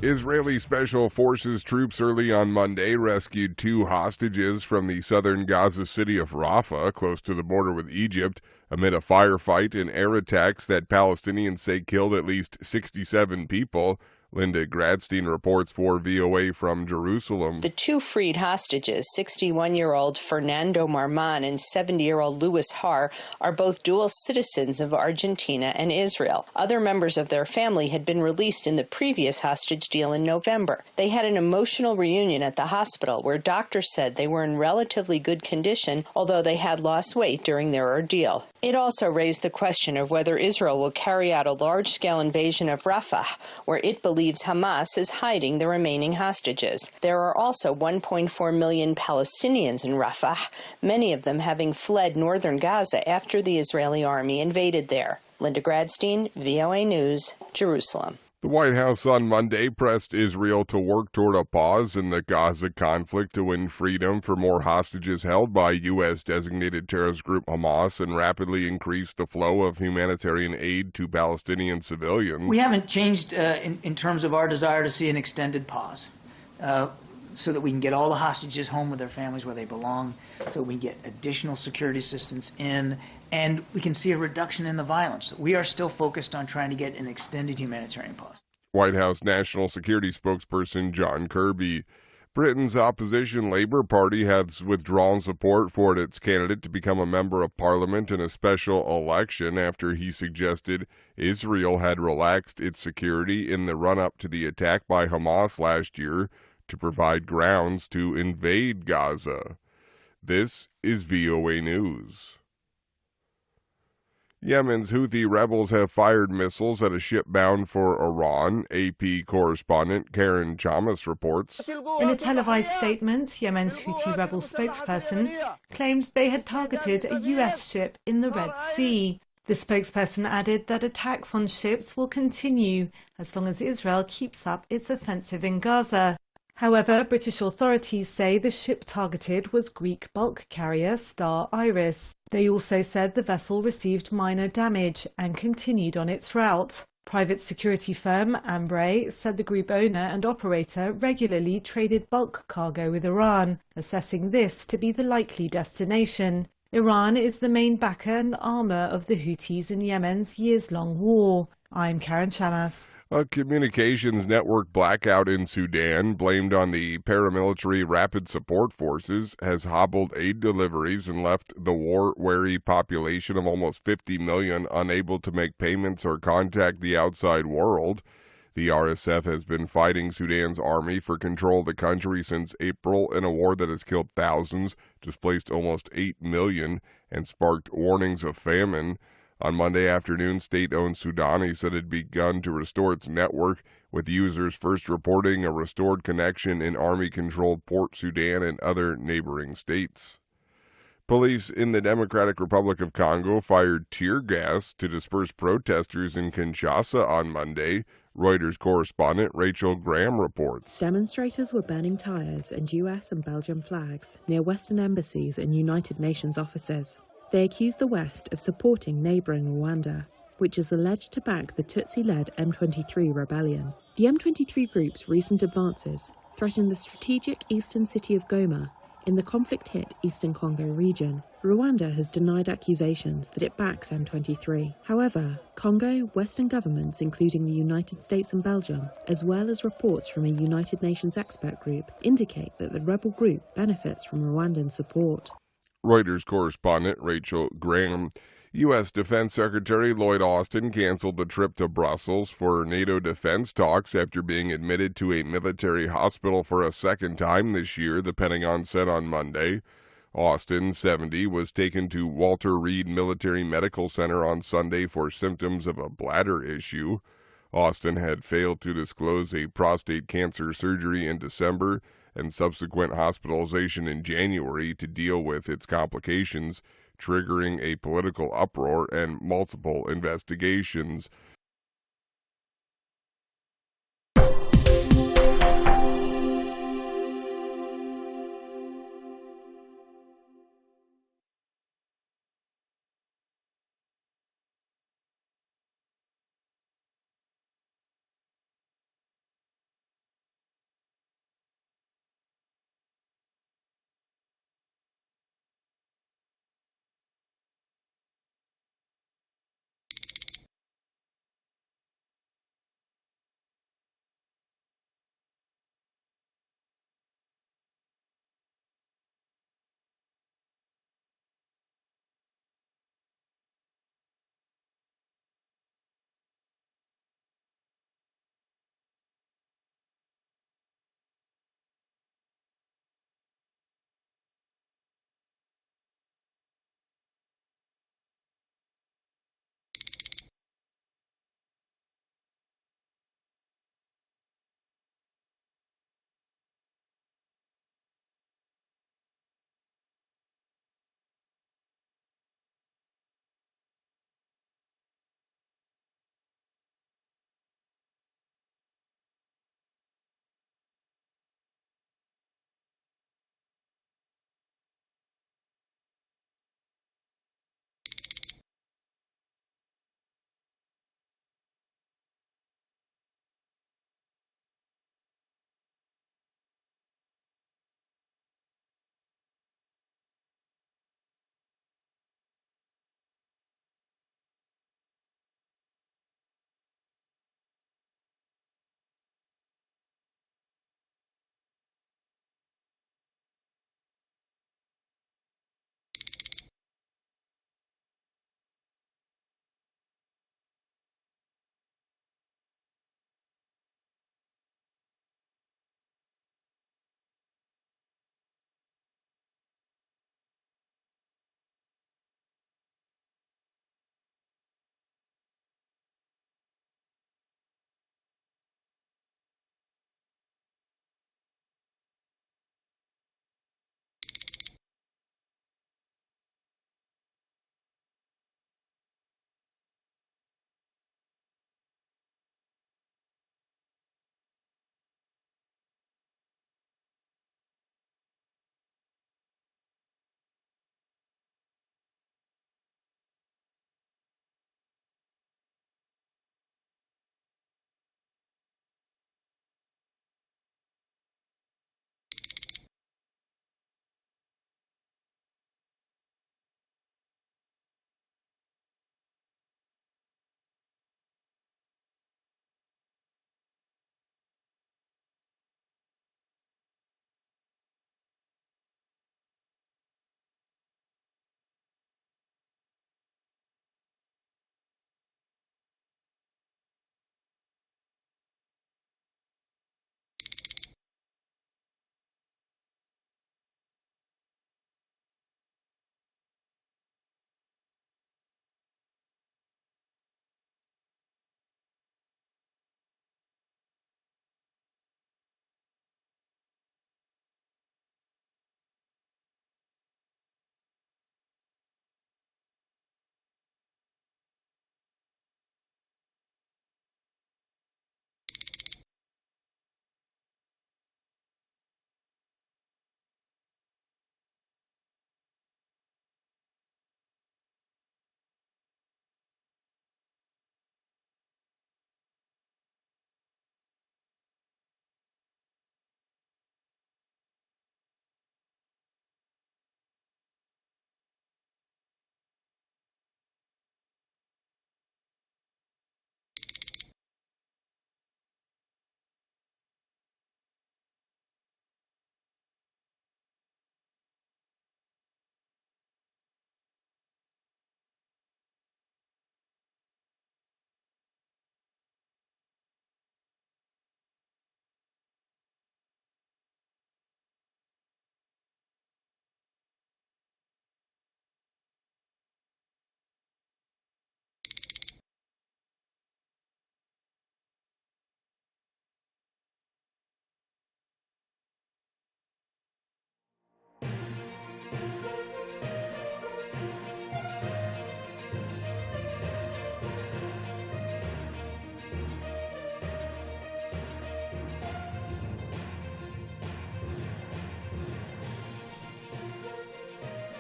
Israeli Special Forces troops early on Monday rescued two hostages from the southern Gaza city of Rafah, close to the border with Egypt, amid a firefight and air attacks that Palestinians say killed at least 67 people. Linda Gradstein reports for VOA from Jerusalem. The two freed hostages, 61-year-old Fernando Marman and 70-year-old Louis Har, are both dual citizens of Argentina and Israel. Other members of their family had been released in the previous hostage deal in November. They had an emotional reunion at the hospital where doctors said they were in relatively good condition, although they had lost weight during their ordeal. It also raised the question of whether Israel will carry out a large-scale invasion of Rafah, where it believes Hamas is hiding the remaining hostages. There are also 1.4 million Palestinians in Rafah, many of them having fled northern Gaza after the Israeli army invaded there. Linda Gradstein, VOA News, Jerusalem. The White House on Monday pressed Israel to work toward a pause in the Gaza conflict to win freedom for more hostages held by U.S.-designated terrorist group Hamas and rapidly increase the flow of humanitarian aid to Palestinian civilians. We haven't changed in terms of our desire to see an extended pause so that we can get all the hostages home with their families where they belong, so we can get additional security assistance in, and we can see a reduction in the violence. We are still focused on trying to get an extended humanitarian pause. White House National Security spokesperson John Kirby. Britain's opposition Labour Party has withdrawn support for its candidate to become a member of Parliament in a special election after he suggested Israel had relaxed its security in the run-up to the attack by Hamas last year to provide grounds to invade Gaza. This is VOA News. Yemen's Houthi rebels have fired missiles at a ship bound for Iran, AP correspondent Karen Chamas reports. In a televised statement, Yemen's Houthi rebel spokesperson claimed they had targeted a U.S. ship in the Red Sea. The spokesperson added that attacks on ships will continue as long as Israel keeps up its offensive in Gaza. However, British authorities say the ship targeted was Greek bulk carrier Star Iris. They also said the vessel received minor damage and continued on its route. Private security firm Ambre said the group owner and operator regularly traded bulk cargo with Iran, assessing this to be the likely destination. Iran is the main backer and armour of the Houthis in Yemen's years-long war. I'm Karen Chamas. A communications network blackout in Sudan, blamed on the paramilitary Rapid Support Forces, has hobbled aid deliveries and left the war-weary population of almost 50 million unable to make payments or contact the outside world. The RSF has been fighting Sudan's army for control of the country since April in a war that has killed thousands, displaced almost 8 million, and sparked warnings of famine. On Monday afternoon, state-owned Sudanese said it had begun to restore its network, with users first reporting a restored connection in Army-controlled Port Sudan and other neighboring states. Police in the Democratic Republic of Congo fired tear gas to disperse protesters in Kinshasa on Monday. Reuters correspondent Rachel Graham reports. Demonstrators were burning tires and U.S. and Belgian flags near Western embassies and United Nations offices. They accused the West of supporting neighbouring Rwanda, which is alleged to back the Tutsi-led M23 rebellion. The M23 group's recent advances threaten the strategic eastern city of Goma in the conflict-hit eastern Congo region. Rwanda has denied accusations that it backs M23. However, Congo, Western governments, including the United States and Belgium, as well as reports from a United Nations expert group, indicate that the rebel group benefits from Rwandan support. Reuters correspondent Rachel Graham. U.S. Defense Secretary Lloyd Austin canceled the trip to Brussels for NATO defense talks after being admitted to a military hospital for a second time this year, the Pentagon said on Monday. Austin, 70, was taken to Walter Reed Military Medical Center on Sunday for symptoms of a bladder issue. Austin had failed to disclose a prostate cancer surgery in December and subsequent hospitalization in January to deal with its complications, triggering a political uproar and multiple investigations.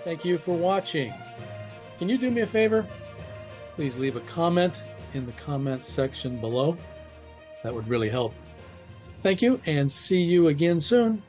Thank you for watching. Can you do me a favor? Please leave a comment in the comments section below. That would really help. Thank you, and see you again soon.